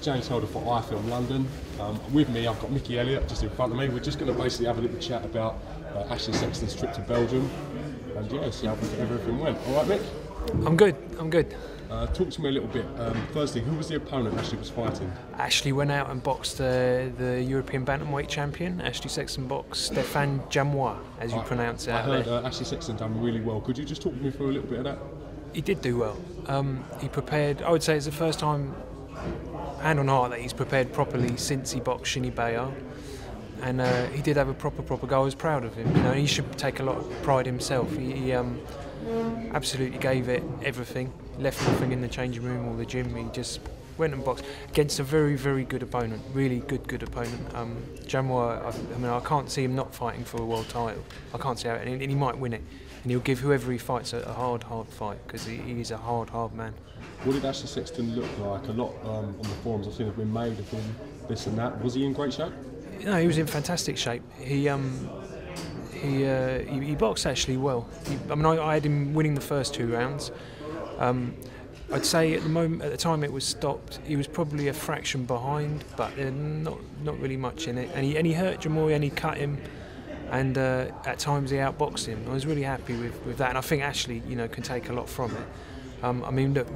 James Helder for iFILM London. With me, I've got Mickey Elliott just in front of me. We're just going to basically have a little chat about Ashley Sexton's trip to Belgium, and yeah, see how everything went. All right, Mick? I'm good. I'm good. Talk to me a little bit. Firstly, who was the opponent Ashley was fighting? Ashley went out and boxed the European bantamweight champion. Ashley Sexton boxed Stéphane Jamois, as you pronounce it. I heard Ashley Sexton done really well. Could you just talk me through a little bit of that? He did do well. He prepared. I would say it's the first time, hand on heart, that he's prepared properly since he boxed Shinny Bayard. And he did have a proper go. I was proud of him. You know, he should take a lot of pride himself. He absolutely gave it everything. Left nothing in the changing room or the gym. He just went and boxed against a very good opponent. Really good opponent. Jamois, I mean, I can't see him not fighting for a world title. I can't see how, and he might win it. And he'll give whoever he fights a hard fight, because he is a hard man. What did Ashley Sexton look like? A lot on the forums I've seen have been made of him, this and that. Was he in great shape? No, he was in fantastic shape. He boxed actually well. I mean, I had him winning the first 2 rounds. I'd say at the time it was stopped, he was probably a fraction behind, but not really much in it. And he hurt Jamois and he cut him, and at times he outboxed him. I was really happy with that, and I think Ashley, you know, can take a lot from it. I mean, look,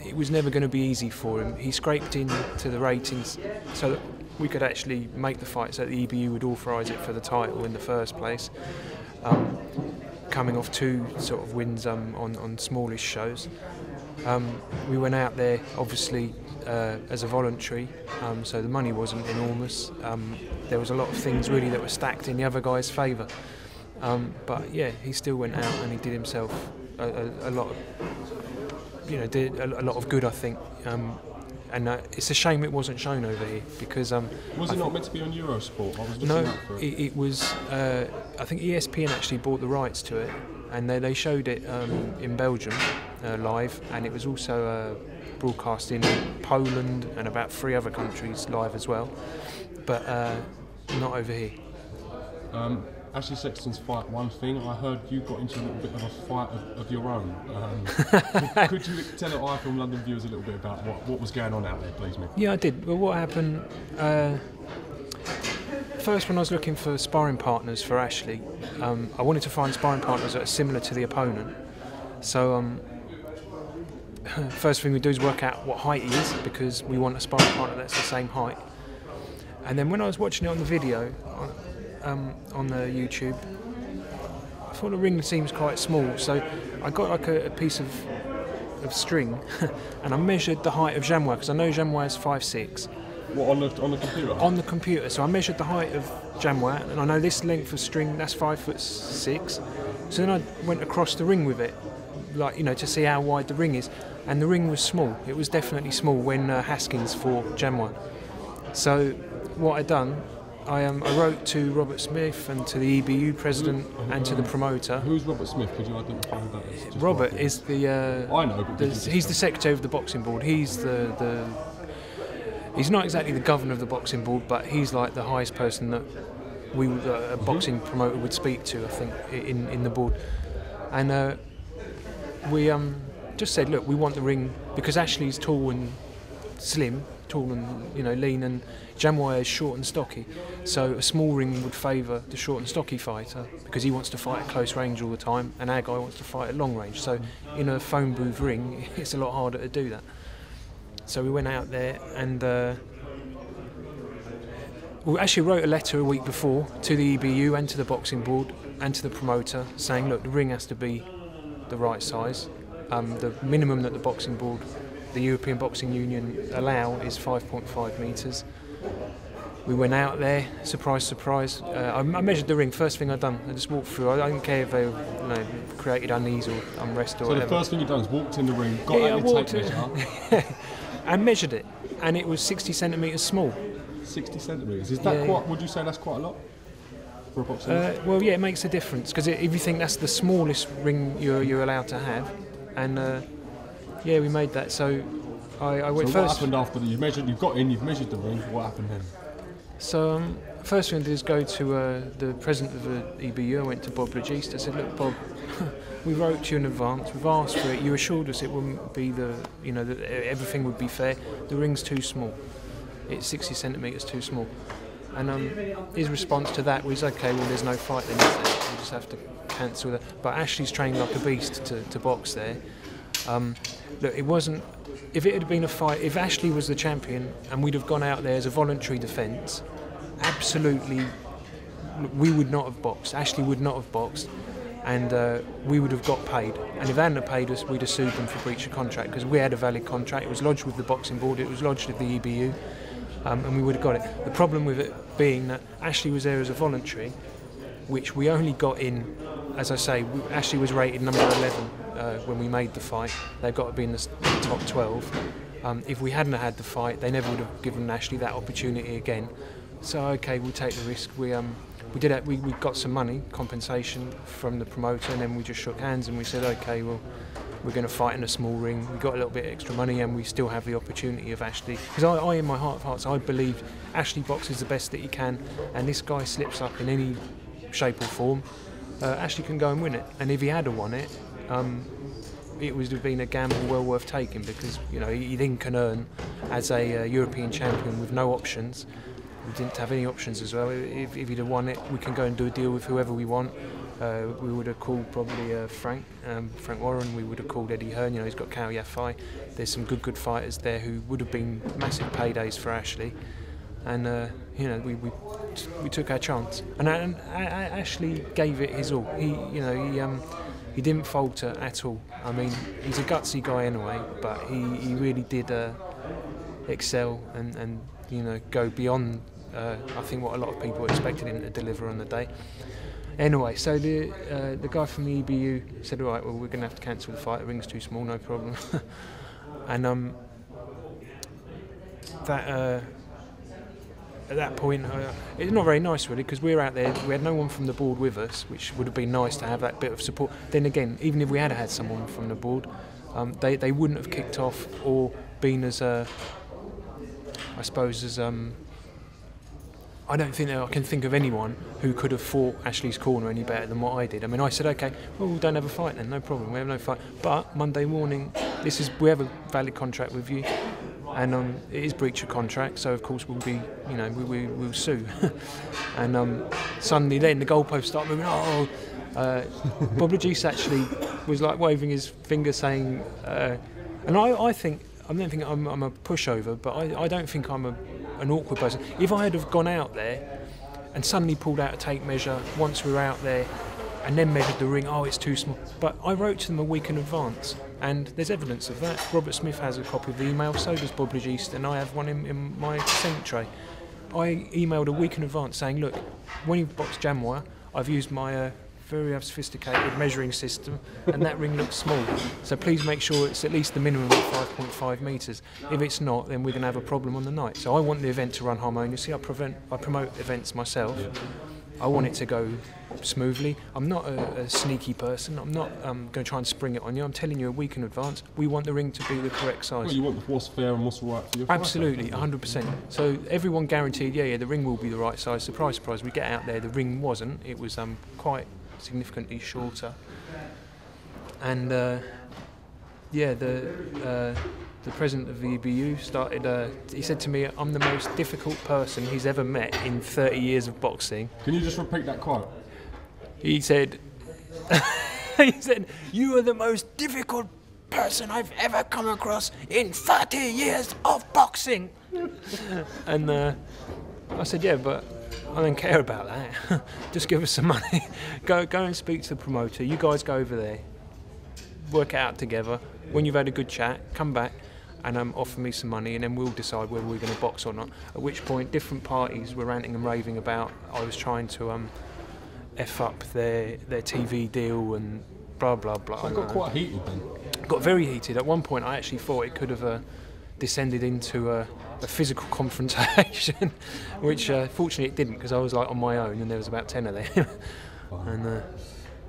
it was never going to be easy for him. He scraped into the ratings so that we could actually make the fight, so that the EBU would authorise it for the title in the first place. Coming off 2 sort of wins on smallish shows. We went out there obviously as a voluntary, so the money wasn't enormous. There was a lot of things really that were stacked in the other guy's favour. But yeah, he still went out and he did himself a lot of, you know, did a lot of good, I think. And it's a shame it wasn't shown over here, because was it not meant to be on Eurosport? I was looking no, out for it. It was. I think ESPN actually bought the rights to it, and they showed it in Belgium live, and it was also broadcast in Poland and about 3 other countries live as well, but not over here. Ashley Sexton's fight, one thing, I heard you got into a little bit of a fight of your own. Could you tell the iFILM London viewers a little bit about what was going on out there, please, Mick? Yeah, I did. Well, what happened, first when I was looking for sparring partners for Ashley, I wanted to find sparring partners that are similar to the opponent. So first thing we do is work out what height he is, because we want a sparring partner that's the same height. And then when I was watching it on the video, on the YouTube, I thought the ring seems quite small, so I got like a piece of string and I measured the height of Jamois, because I know Jamois is 5'6". What, on the computer? On the computer. So I measured the height of Jamois, and I know this length of string, that's 5'6". So then I went across the ring with it, like, you know, to see how wide the ring is, and the ring was small. It was definitely small when Haskins fought Jamois. So what I done, I wrote to Robert Smith and to the EBU president and to the promoter. Who's Robert Smith? Could you identify who that is? Robert is the. I know, but he's the secretary of the boxing board. He's he's not exactly the governor of the boxing board, but he's like the highest person that a boxing promoter would speak to, I think, in the board. And we just said, look, we want the ring, because Ashley's tall and slim, tall and, you know, lean, and Jamois is short and stocky, so a small ring would favour the short and stocky fighter, because he wants to fight at close range all the time, and our guy wants to fight at long range. So in a phone booth ring, it's a lot harder to do that. So we went out there and we actually wrote a letter a week before to the EBU and to the boxing board and to the promoter, saying, look, the ring has to be the right size. The minimum that the boxing board, the European Boxing Union, allow is 5.5 metres. We went out there, surprise, I measured the ring, first thing I'd done. I just walked through. I didn't care if they, you know, created unease or unrest or whatever. So the first thing you've done is walked in the ring, got out your tape measure, and measured it, and it was 60 centimetres small. 60 centimetres? Is that quite, would you say that's quite a lot for a boxing ring? Well, yeah, it makes a difference, because if you think that's the smallest ring you're allowed to have, and yeah, we made that. So I went so first. What happened after you've got in, you've measured the ring, what happened then? So first thing I did is go to the president of the EBU. I went to Bob Legist. I said, look, Bob, we wrote to you in advance. We've asked for it. You assured us it wouldn't be that everything would be fair. The ring's too small. It's 60 centimetres too small. And his response to that was, okay, well, there's no fight then, is there? We just have to cancel that. But Ashley's trained like a beast to box there. Look, it wasn't. If it had been a fight, if Ashley was the champion and we'd have gone out there as a voluntary defence, absolutely, we would not have boxed. Ashley would not have boxed, and we would have got paid. And if they hadn't have paid us, we'd have sued them for breach of contract, because we had a valid contract. It was lodged with the boxing board. It was lodged with the EBU, and we would have got it. The problem with it being that Ashley was there as a voluntary, which we only got in, as I say, Ashley was rated number 11 when we made the fight. They've got to be in the top 12. If we hadn't had the fight, they never would have given Ashley that opportunity again. So okay, we'll take the risk. We did it. We got some money compensation from the promoter, and then we just shook hands and we said, okay, well, we're going to fight in a small ring. We got a little bit extra money, and we still have the opportunity of Ashley. Because I, in my heart of hearts, I believe Ashley boxes the best that he can, and this guy slips up in any shape or form, Ashley can go and win it. And if he had won it, it would have been a gamble well worth taking, because he then can earn as a European champion with no options. We didn't have any options as well. If he'd have won it, we can go and do a deal with whoever we want. We would have called probably Frank Warren. We would have called Eddie Hearn. He's got Kao Yafai. There's some good fighters there who would have been massive paydays for Ashley. And we took our chance. And Ashley gave it his all. He didn't falter at all. I mean, he's a gutsy guy anyway, but he really did excel and go beyond I think what a lot of people expected him to deliver on the day. Anyway, so the guy from the EBU said, all right, well, we're going to have to cancel the fight. The ring's too small, no problem. And at that point, it's not very nice really, because we were out there, we had no one from the board with us, which would have been nice to have that bit of support. Then again, even if we had had someone from the board, they wouldn't have kicked off or been as, I suppose, as I don't think that I can think of anyone who could have fought Ashley's corner any better than what I did. I mean, I said, okay, well, we don't have a fight then, no problem, we have no fight. But Monday morning, we have a valid contract with you, and it is breach of contract, so of course we'll be, we'll sue. And suddenly then the goalposts start moving. Bob Legis actually was like waving his finger saying, and I don't think I'm a pushover, but I don't think I'm an awkward person. If I had have gone out there and suddenly pulled out a tape measure once we were out there and then measured the ring, it's too small. But I wrote to them a week in advance, and there's evidence of that. Robert Smith has a copy of the email, so does Bob Legist, and I have one in my sent tray. I emailed a week in advance saying, look, when you box jam wire, I've used my very sophisticated measuring system, and that ring looks small, so please make sure it's at least the minimum of 5.5 metres. If it's not, then we're going to have a problem on the night. So I want the event to run harmoniously. I promote events myself. I want it to go smoothly. I'm not a sneaky person. I'm not going to try and spring it on you. I'm telling you a week in advance. We want the ring to be the correct size. Well, you want what's fair and what's right for your fight. Absolutely, 100%. So everyone guaranteed, the ring will be the right size. Surprise, we get out there, the ring wasn't. It was quite significantly shorter, and the president of the EBU started. He said to me, "I'm the most difficult person he's ever met in 30 years of boxing." Can you just repeat that quote? He said, "He said you are the most difficult person I've ever come across in 30 years of boxing." And I said, "Yeah, but I don't care about that. Just give us some money. Go and speak to the promoter. You guys go over there, work it out together. When you've had a good chat, come back and offer me some money, and then we'll decide whether we're going to box or not." At which point, different parties were ranting and raving about I was trying to F up their TV deal and blah blah blah. So it got quite heated then. Got very heated. At one point, I actually thought it could have descended into a physical confrontation, which fortunately it didn't, because I was like on my own and there was about 10 of them. And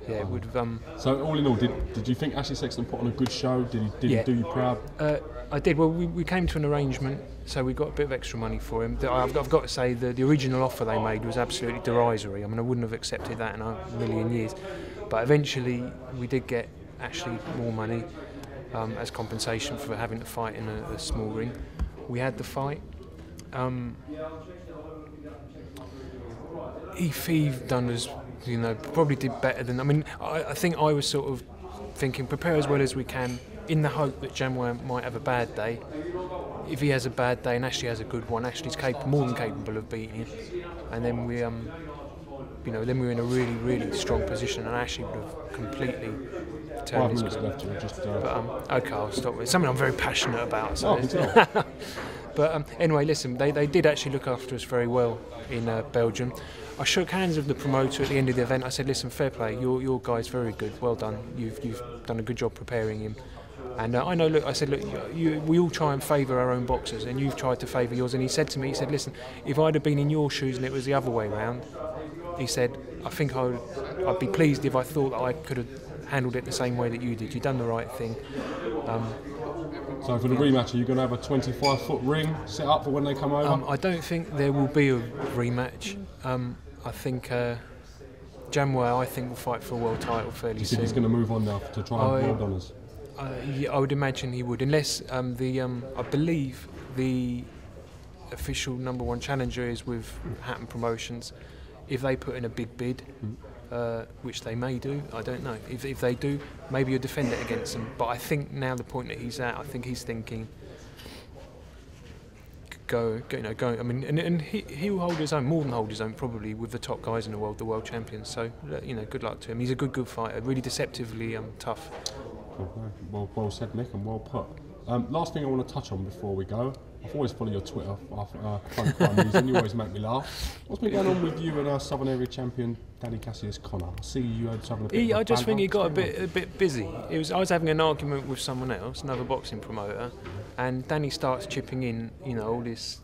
Yeah, it would have. So all in all, did you think Ashley Sexton put on a good show? Did he do you proud? I did. Well, we came to an arrangement, so we got a bit of extra money for him. I've got to say the original offer they made was absolutely derisory. I mean, I wouldn't have accepted that in a million years. But eventually, we did get Ashley more money as compensation for having to fight in a small ring. We had the fight. He done as, you know, probably did better than. I mean, I think I was sort of thinking, prepare as well as we can, in the hope that Jamwar might have a bad day. If he has a bad day and Ashley has a good one, Ashley's more than capable of beating him. And then we, you know, then we were in a really, really strong position, and Ashley would have completely turned 5 minutes left. okay, I'll stop with something I'm very passionate about. So but anyway, listen, they did actually look after us very well in Belgium. I shook hands with the promoter at the end of the event. I said, listen, fair play, your guy's very good, well done. You've done a good job preparing him. And I know, look, I said, look, we all try and favour our own boxers, and you've tried to favour yours. And he said to me, he said, listen, if I'd have been in your shoes and it was the other way round, he said, I think I'd be pleased if I thought that I could have handled it the same way that you did. You've done the right thing. So for the rematch, are you going to have a 25-foot ring set up for when they come over? I don't think there will be a rematch. I think Jamwar, I think, will fight for a world title fairly soon. Do you think he's going to move on now to try and world honours? Yeah, I would imagine he would, unless I believe the official #1 challenger is with Hatton Promotions. If they put in a big bid, which they may do, I don't know. If they do, maybe you'll defend it against them. But I think now the point that he's at, I think he's thinking, go. I mean, and he will hold his own, more than hold his own, probably with the top guys in the world champions. So you know, good luck to him. He's a good fighter, really deceptively tough. Well said, Nick, and well put. Last thing I want to touch on before we go. I've always followed your Twitter. I find it quite amusing. You always make me laugh. What's been going on with you and our Southern Area champion, Danny Cassius-Connor? I see you had having a bit. I just think he got a bit busy. I was having an argument with someone else, another boxing promoter, and Danny starts chipping in, you know, all this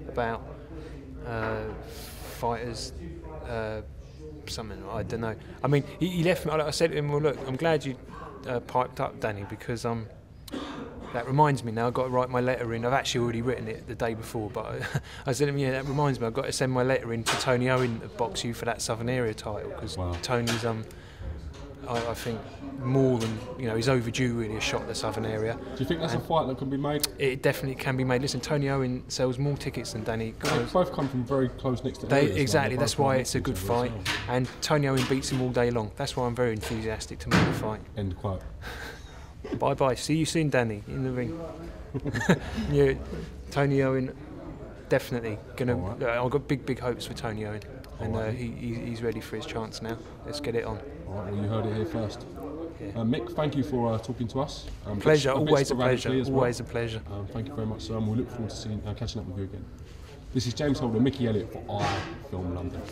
about fighters. Something, I don't know. I mean, he left me. I said to him, well, look, I'm glad you piped up, Danny, because that reminds me now, I've got to write my letter in. I've actually already written it the day before, but I said to him, yeah, that reminds me, I've got to send my letter in to Tony Owen to box you for that Southern Area title, because Tony's, I think, more than, you know, he's overdue really a shot at the Southern Area. Do you think that's a fight that can be made? It definitely can be made. Listen, Tony Owen sells more tickets than Danny. They both come from very close next to areas. Exactly, that's why it's a good fight. And Tony Owen beats him all day long. That's why I'm very enthusiastic to make the fight. End quote. Bye-bye. See you soon, Danny, in the ring. Yeah, Tony Owen, definitely. I've got big hopes for Tony Owen. And he's ready for his chance now. Let's get it on. All right, well, you heard it here first. Yeah. Mick, thank you for talking to us. Pleasure, always a pleasure. Always a pleasure. Thank you very much, sir. And we look forward to catching up with you again. This is James Holder, Mickey Elliott for iFILM London.